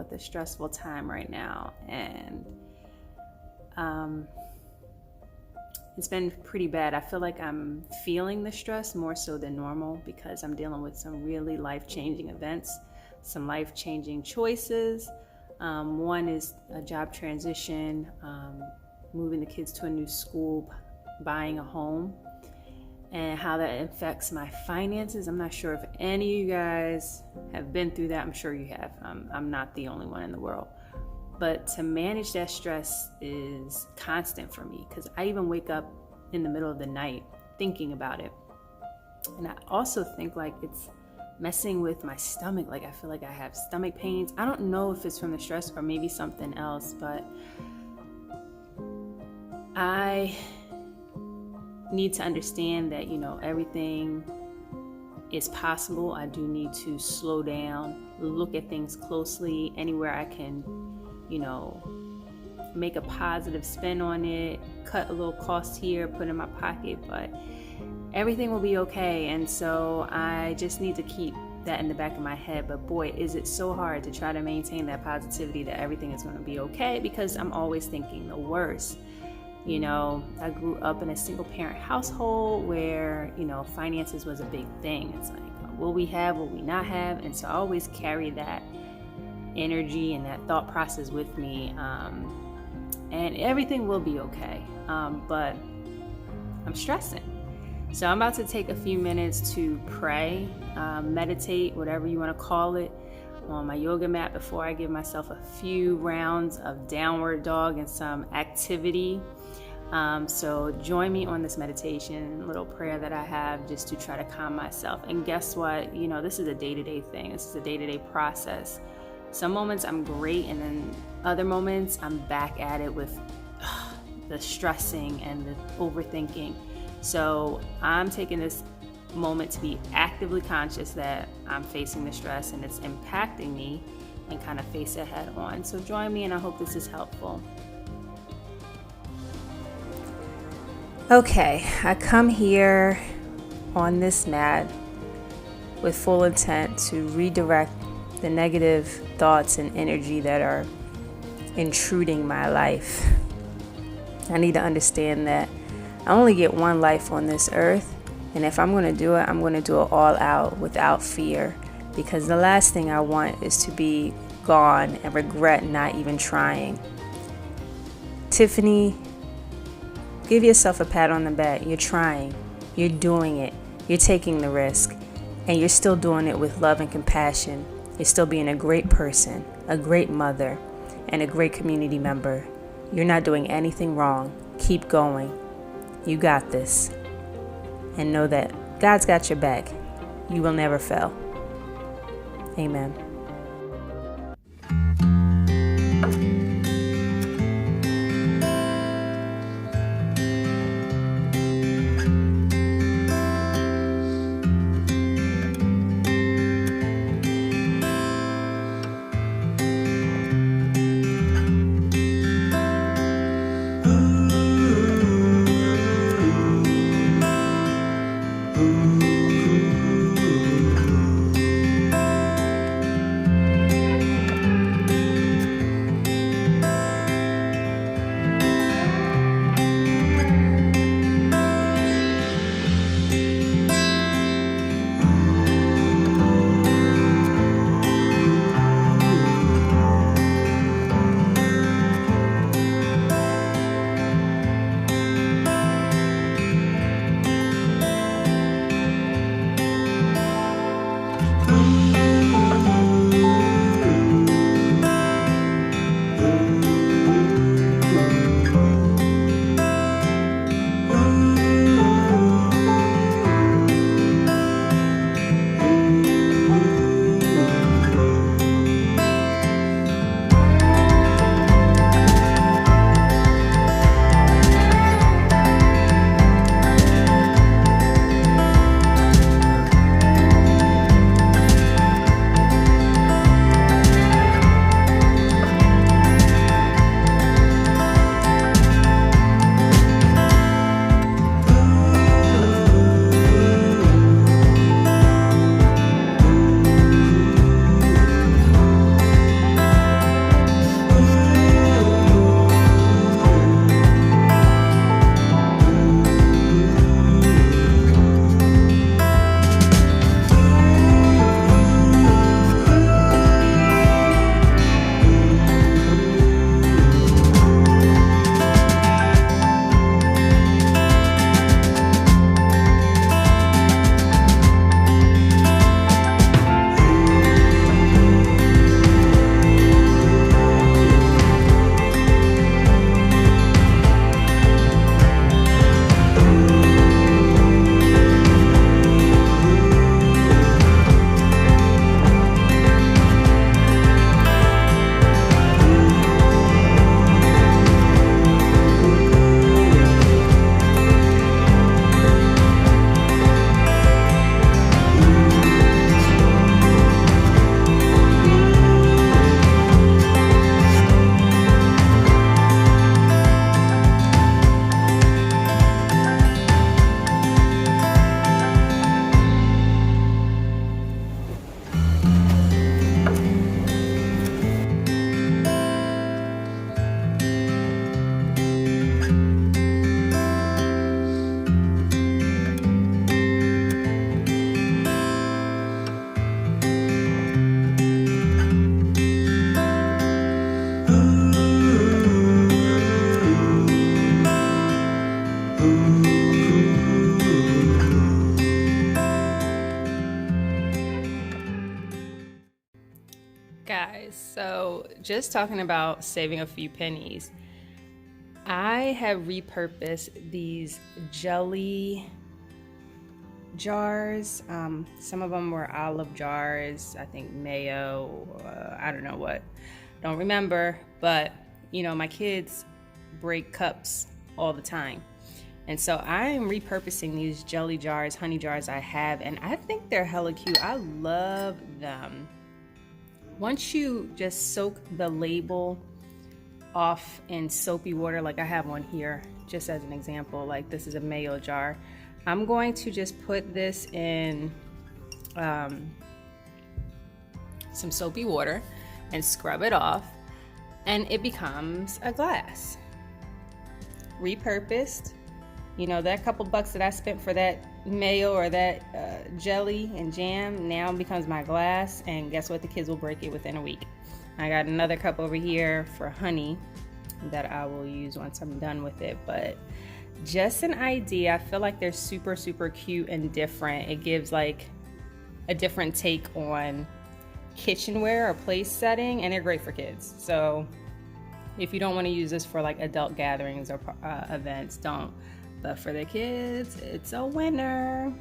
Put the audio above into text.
with a stressful time right now, and it's been pretty bad. I feel like I'm feeling the stress more so than normal because I'm dealing with some really life-changing events, some life-changing choices. One is a job transition, moving the kids to a new school, buying a home, and how that affects my finances. I'm not sure if any of you guys have been through that. I'm sure you have. I'm not the only one in the world. But to manage that stress is constant for me because I even wake up in the middle of the night thinking about it. And I also think like it's messing with my stomach. Like I feel like I have stomach pains. I don't know if it's from the stress or maybe something else, but I need to understand that, everything is possible. I do need to slow down, look at things closely, anywhere I can, make a positive spin on it, cut a little cost here, put in my pocket, but everything will be okay. And so I just need to keep that in the back of my head. But boy, is it so hard to try to maintain that positivity that everything is going to be okay, because I'm always thinking the worst. I grew up in a single parent household where, finances was a big thing. It's like, will we have, will we not have? And so I always carry that energy and that thought process with me. And everything will be okay. But I'm stressing. So I'm about to take a few minutes to pray, meditate, whatever you want to call it, on my yoga mat before I give myself a few rounds of downward dog and some activity. So join me on this meditation, little prayer that I have just to try to calm myself. And guess what? This is a day-to-day thing. This is a day-to-day process. Some moments I'm great, and then other moments I'm back at it with the stressing and the overthinking. So I'm taking this moment to be actively conscious that I'm facing the stress and it's impacting me, and kind of face it head on. So join me, and I hope this is helpful. Okay, I come here on this mat with full intent to redirect the negative thoughts and energy that are intruding my life. I need to understand that I only get one life on this earth, and if I'm going to do it, I'm going to do it all out without fear, because the last thing I want is to be gone and regret not even trying. Tiffany, give yourself a pat on the back. You're trying. You're doing it. You're taking the risk, and you're still doing it with love and compassion. You're still being a great person, a great mother, and a great community member. You're not doing anything wrong. Keep going. You got this. And know that God's got your back. You will never fail. Amen. just talking about saving a few pennies, I have repurposed these jelly jars. Some of them were olive jars, I think mayo, I don't know what, don't remember, but you know, my kids break cups all the time. And so I am repurposing these jelly jars, honey jars I have, and I think they're hella cute. I love them. Once you just soak the label off in soapy water, like I have one here, just as an example, like this is a mayo jar. I'm going to just put this in some soapy water and scrub it off, and it becomes a glass. Repurposed. You know, that couple bucks that I spent for that mayo or that jelly and jam now becomes my glass, and guess what? The kids will break it within a week. I got another cup over here for honey that I will use once I'm done with it, but just an idea. I feel like they're super, super cute and different. It gives like a different take on kitchenware or place setting, and they're great for kids. So if you don't want to use this for like adult gatherings or events, don't. But for the kids, it's a winner.